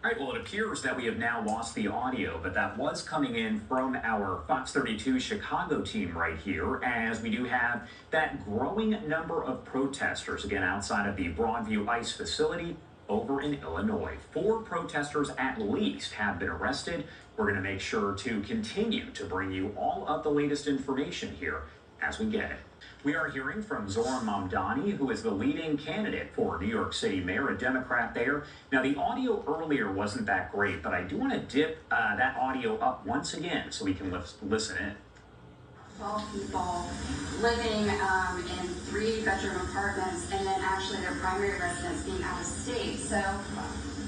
All right, well, it appears that we have now lost the audio, but that was coming in from our Fox 32 Chicago team right here, as we do have that growing number of protesters, again, outside of the Broadview ICE facility over in Illinois. 4 protesters at least have been arrested. We're going to make sure to continue to bring you all of the latest information here as we get it. We are hearing from Mamdani, who is the leading candidate for New York City Mayor, a Democrat there. Now, the audio earlier wasn't that great, but I do want to dip that audio up once again so we can listen in. 12 people living in 3-bedroom apartments, and then actually their primary residence being out of state. So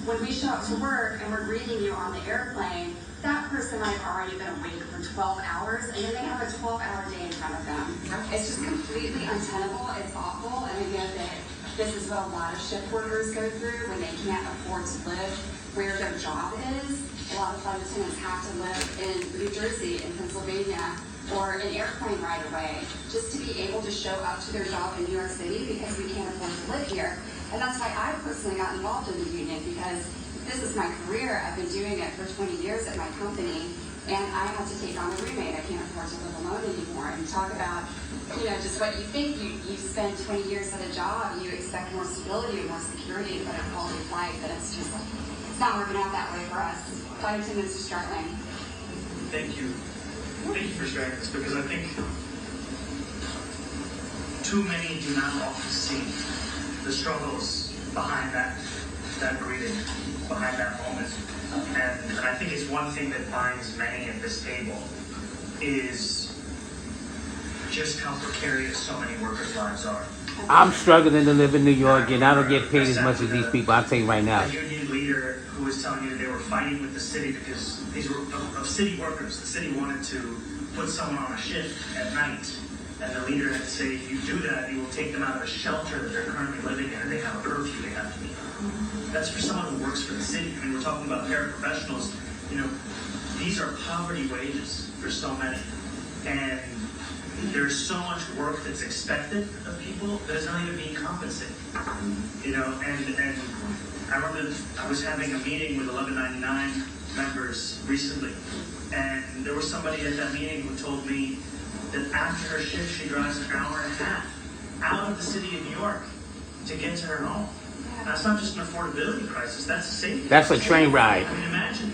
when we show up to work and we're greeting you on the airplane, that person might have already been awake for 12 hours, and then they have a 12-hour day in front of them. It's just completely untenable. It's awful, and I know that this is what a lot of shift workers go through when they can't afford to live where their job is. A lot of flight attendants have to live in New Jersey, in Pennsylvania, or an airplane ride away, just to be able to show up to their job in New York City because we can't afford to live here. And that's why I personally got involved in the union, because this is my career. I've been doing it for 20 years at my company, and I had to take on a roommate. I can't afford to live alone anymore. And talk about, just what you think. You spend 20 years at a job, and you expect more stability and more security and better quality of life, but it's not working out that way for us. Flight attendants are struggling. Thank you. Thank you for sharing this, because I think too many do not often see the struggles behind that greeting, behind that moment. And I think it's one thing that binds many at this table is just how precarious so many workers' lives are. I'm struggling to live in New York, and I don't get paid as much as these people. I'll tell you right now. A union leader who was telling you that they were fighting with the city because these were of city workers. The city wanted to put someone on a shift at night, and the leader had to say, if you do that, you will take them out of a shelter that they're currently living in, and they have a curfew they have to meet. That's for someone who works for the city. I mean, we're talking about paraprofessionals. These are poverty wages for so many, and there's so much work that's expected of people that is not even being compensated. And I remember I was having a meeting with 1199 members recently, and there was somebody at that meeting who told me that after her shift she drives an hour and a half out of the city of New York to get to her home. That's not just an affordability crisis, that's a safety That's a crisis. train ride. I mean, imagine